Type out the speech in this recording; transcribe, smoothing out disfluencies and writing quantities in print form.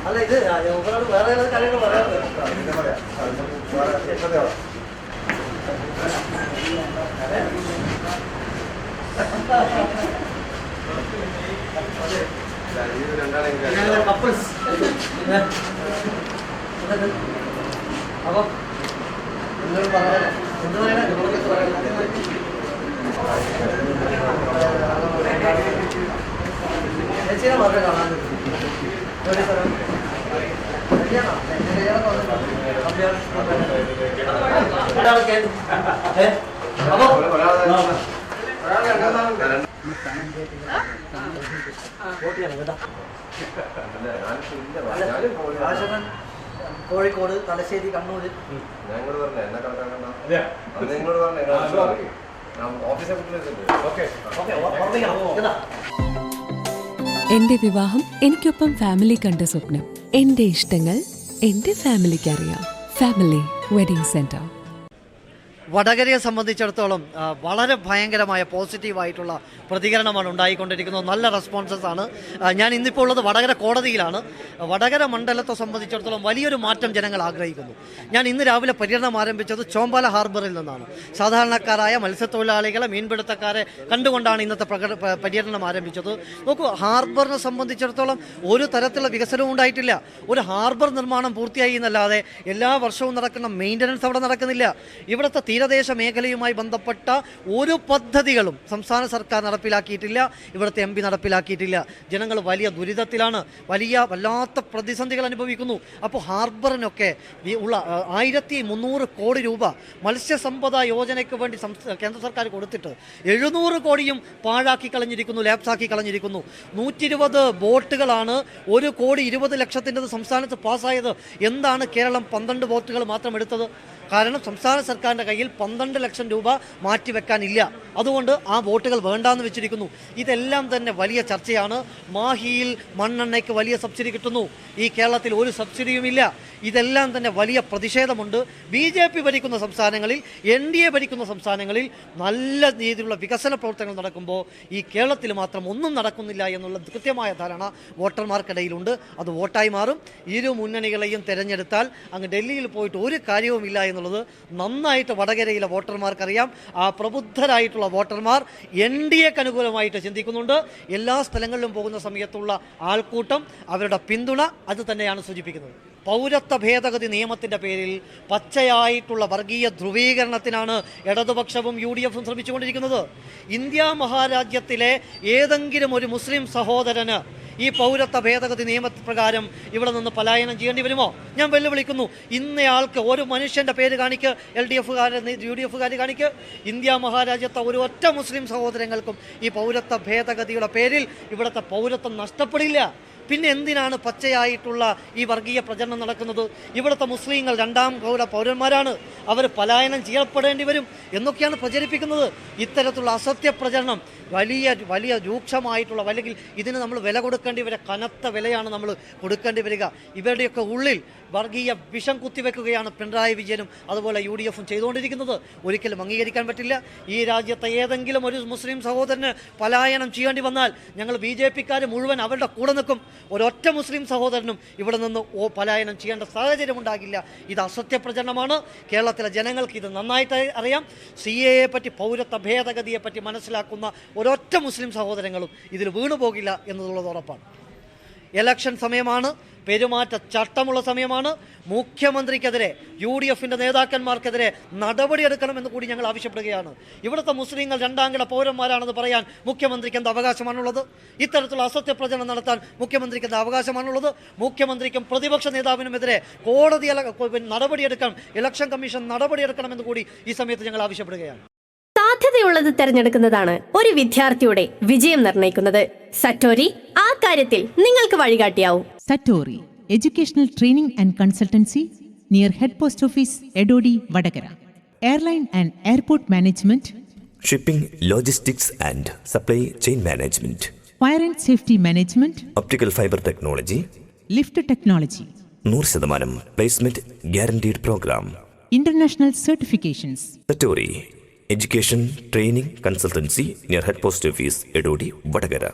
അല്ല ഇത് ഒരാൾ വേറെ കാര്യങ്ങൾ പറയാറുണ്ട്. കപ്പിൾസ് അപ്പൊ നിങ്ങൾ പറയാ എന്ത് പറയാ ചേച്ചിയെ മാത്രമേ കാണാൻ കോഴിക്കോട്, തലശ്ശേരി, കണ്ണൂർ. എന്റെ വിവാഹം എനിക്കൊപ്പം ഫാമിലി കണ്ട സ്വപ്നം. എന്റെ ഇഷ്ടങ്ങൾ എന്റെ ഫാമിലിക്ക് അറിയാം. Family wedding centre. വടകരയെ സംബന്ധിച്ചിടത്തോളം വളരെ ഭയങ്കരമായ പോസിറ്റീവായിട്ടുള്ള പ്രതികരണമാണ് ഉണ്ടായിക്കൊണ്ടിരിക്കുന്നത്. നല്ല റെസ്പോൺസസ് ആണ്. ഞാൻ ഇന്നിപ്പോൾ ഉള്ളത് വടകര കോടതിയിലാണ്. വടകര മണ്ഡലത്തെ സംബന്ധിച്ചിടത്തോളം വലിയൊരു മാറ്റം ജനങ്ങൾ ആഗ്രഹിക്കുന്നു. ഞാൻ ഇന്ന് രാവിലെ പര്യടനം ആരംഭിച്ചത് ചോമ്പാല ഹാർബറിൽ നിന്നാണ്. സാധാരണക്കാരായ മത്സ്യത്തൊഴിലാളികളെ, മീൻപിടുത്തക്കാരെ കണ്ടുകൊണ്ടാണ് ഇന്നത്തെ പര്യടനം ആരംഭിച്ചത്. നോക്കൂ, ഹാർബറിനെ സംബന്ധിച്ചിടത്തോളം ഒരു തരത്തിലുള്ള വികസനവും ഉണ്ടായിട്ടില്ല. ഒരു ഹാർബർ നിർമ്മാണം പൂർത്തിയായി എന്നല്ലാതെ എല്ലാ വർഷവും നടക്കുന്ന മെയിൻ്റനൻസ് അവിടെ നടക്കുന്നില്ല. ഇവിടുത്തെ തീരദേശ മേഖലയുമായി ബന്ധപ്പെട്ട ഒരു പദ്ധതികളും സംസ്ഥാന സർക്കാർ നടപ്പിലാക്കിയിട്ടില്ല. ഇവിടുത്തെ MP നടപ്പിലാക്കിയിട്ടില്ല. ജനങ്ങൾ വലിയ ദുരിതത്തിലാണ്, വല്ലാത്ത പ്രതിസന്ധികൾ അനുഭവിക്കുന്നു. അപ്പോൾ ഹാർബറിനൊക്കെ ഉള്ള 1300 കോടി രൂപ മത്സ്യസമ്പദ യോജനയ്ക്ക് വേണ്ടി കേന്ദ്ര സർക്കാർ കൊടുത്തിട്ട് 700 കോടിയും പാഴാക്കി കളഞ്ഞിരിക്കുന്നു, ലാപ്സാക്കി കളഞ്ഞിരിക്കുന്നു. 120 ബോട്ടുകളാണ് 1,20,00,000 സംസ്ഥാനത്ത് പാസ്സായത്. എന്താണ് കേരളം 12 ബോട്ടുകൾ മാത്രം എടുത്തത്? കാരണം സംസ്ഥാന സർക്കാരിൻ്റെ കയ്യിൽ 12 ലക്ഷം രൂപ മാറ്റിവെക്കാനില്ല. അതുകൊണ്ട് ആ വോട്ടുകൾ വേണ്ടാന്ന് വെച്ചിരിക്കുന്നു. ഇതെല്ലാം തന്നെ വലിയ ചർച്ചയാണ്. മാഹിയിൽ മണ്ണെണ്ണയ്ക്ക് വലിയ സബ്സിഡി കിട്ടുന്നു, ഈ കേരളത്തിൽ ഒരു സബ്സിഡിയുമില്ല. ഇതെല്ലാം തന്നെ വലിയ പ്രതിഷേധമുണ്ട്. BJP ഭരിക്കുന്ന സംസ്ഥാനങ്ങളിൽ, NDA ഭരിക്കുന്ന സംസ്ഥാനങ്ങളിൽ നല്ല രീതിയിലുള്ള വികസന പ്രവർത്തനങ്ങൾ നടക്കുമ്പോൾ ഈ കേരളത്തിൽ മാത്രം ഒന്നും നടക്കുന്നില്ല എന്നുള്ള കൃത്യമായ ധാരണ വോട്ടർമാർക്കിടയിലുണ്ട്. അത് വോട്ടായി മാറും. ഇരു മുന്നണികളെയും തിരഞ്ഞെടുത്താൽ അങ്ങ് ഡൽഹിയിൽ പോയിട്ട് ഒരു കാര്യവുമില്ല എന്നുള്ളത് നന്നായിട്ട് വടകരയിലെ വോട്ടർമാർക്കറിയാം. ആ പ്രബുദ്ധരായിട്ടുള്ള വോട്ടർമാർ NDAക്ക് അനുകൂലമായിട്ട് ചിന്തിക്കുന്നുണ്ട്. എല്ലാ സ്ഥലങ്ങളിലും പോകുന്ന സമയത്തുള്ള ആൾക്കൂട്ടം, അവരുടെ പിന്തുണ അത് തന്നെയാണ് സൂചിപ്പിക്കുന്നത്. പൗരത്വ ഭേദഗതി നിയമത്തിൻ്റെ പേരിൽ പച്ചയായിട്ടുള്ള വർഗീയ ധ്രുവീകരണത്തിനാണ് ഇടതുപക്ഷവും UDFും ശ്രമിച്ചുകൊണ്ടിരിക്കുന്നത്. ഇന്ത്യ മഹാരാജ്യത്തിലെ ഏതെങ്കിലും ഒരു മുസ്ലിം സഹോദരന് ഈ പൗരത്വ ഭേദഗതി നിയമപ്രകാരം ഇവിടെ നിന്ന് പലായനം ചെയ്യേണ്ടി വരുമോ? ഞാൻ വെല്ലുവിളിക്കുന്നു. ഇന്നയാൾക്ക് ഒരു മനുഷ്യൻ്റെ പേര് കാണിക്ക്, LDFകാർ UDFകാർ കാണിക്ക്. ഇന്ത്യ മഹാരാജ്യത്തെ ഒരു ഒറ്റ മുസ്ലിം സഹോദരങ്ങൾക്കും ഈ പൗരത്വ ഭേദഗതിയുടെ പേരിൽ ഇവിടുത്തെ പൗരത്വം നഷ്ടപ്പെടില്ല. പിന്നെ എന്തിനാണ് പച്ചയായിട്ടുള്ള ഈ വർഗീയ പ്രചരണം നടക്കുന്നത്? ഇവിടുത്തെ മുസ്ലിങ്ങൾ രണ്ടാം പൗരന്മാരാണ്, അവർ പലായനം ചെയ്യപ്പെടേണ്ടി വരും എന്നൊക്കെയാണ് പ്രചരിപ്പിക്കുന്നത്. ഇത്തരത്തിലുള്ള അസത്യ പ്രചരണം വലിയ രൂക്ഷമായിട്ടുള്ള, അല്ലെങ്കിൽ ഇതിന് നമ്മൾ വില കൊടുക്കേണ്ടി വരിക, കനത്ത വിലയാണ് നമ്മൾ കൊടുക്കേണ്ടി വരിക. ഇവരുടെയൊക്കെ ഉള്ളിൽ വർഗീയ വിഷം കുത്തിവെക്കുകയാണ് പിണറായി വിജയനും അതുപോലെ UDFും ചെയ്തുകൊണ്ടിരിക്കുന്നത്. ഒരിക്കലും അംഗീകരിക്കാൻ പറ്റില്ല. ഈ രാജ്യത്തെ ഏതെങ്കിലും ഒരു മുസ്ലിം സഹോദരന് പലായനം ചെയ്യേണ്ടി വന്നാൽ ഞങ്ങൾ BJPക്കാർ മുഴുവൻ അവരുടെ കൂടെ നിൽക്കും. ഒരൊറ്റ മുസ്ലിം സഹോദരനും ഇവിടെ നിന്ന് പലായനം ചെയ്യേണ്ട സാഹചര്യം ഉണ്ടാകില്ല. ഇത് അസത്യ പ്രചരണമാണ്. കേരളത്തിലെ ജനങ്ങൾക്ക് ഇത് നന്നായിട്ട് അറിയാം. CAA പറ്റി, പൗരത്വ ഭേദഗതിയെ പറ്റി മനസ്സിലാക്കുന്ന ഒരൊറ്റ മുസ്ലിം സഹോദരങ്ങളും ഇതിൽ വീണുപോകില്ല എന്നുള്ളത് ഉറപ്പാണ്. ഇലക്ഷൻ സമയമാണ്, പെരുമാറ്റ ചട്ടമുള്ള സമയമാണ്. മുഖ്യമന്ത്രിക്കെതിരെ, UDFിൻ്റെ നേതാക്കന്മാർക്കെതിരെ നടപടിയെടുക്കണമെന്ന് കൂടി ഞങ്ങൾ ആവശ്യപ്പെടുകയാണ്. ഇവിടുത്തെ മുസ്ലിങ്ങൾ രണ്ടാംകിട പൗരന്മാരാണെന്ന് പറയാൻ മുഖ്യമന്ത്രിക്ക് എന്ത് അവകാശമാണുള്ളത്? ഇത്തരത്തിലുള്ള അസത്യ പ്രചരണം നടത്താൻ മുഖ്യമന്ത്രിക്ക് എന്ത് അവകാശമാണുള്ളത്? മുഖ്യമന്ത്രിക്കും പ്രതിപക്ഷ നേതാവിനുമെതിരെ കോടതി നടപടിയെടുക്കണം, ഇലക്ഷൻ കമ്മീഷൻ നടപടിയെടുക്കണമെന്ന് കൂടി ഈ സമയത്ത് ഞങ്ങൾ ആവശ്യപ്പെടുകയാണ്. സാധ്യതയുള്ളത് തിരഞ്ഞെടുക്കുന്നതാണ് ഒരു വിദ്യാർത്ഥിയുടെ വിജയം നിർണ്ണയിക്കുന്നത്. സറ്റോരി ആ കാര്യത്തിൽ നിങ്ങൾക്ക് വഴികാട്ടിയാവും. Satori, Educational Training and Consultancy near Head Post Office, Edodi, Vadagara. Airline and Airport Management. Shipping, Logistics and Supply Chain Management. Fire and Safety Management. Optical Fiber Technology. Lift Technology. 100% Placement Guaranteed Program. International Certifications. Satori, Education Training Consultancy near Head Post Office, Edodi, Vadagara.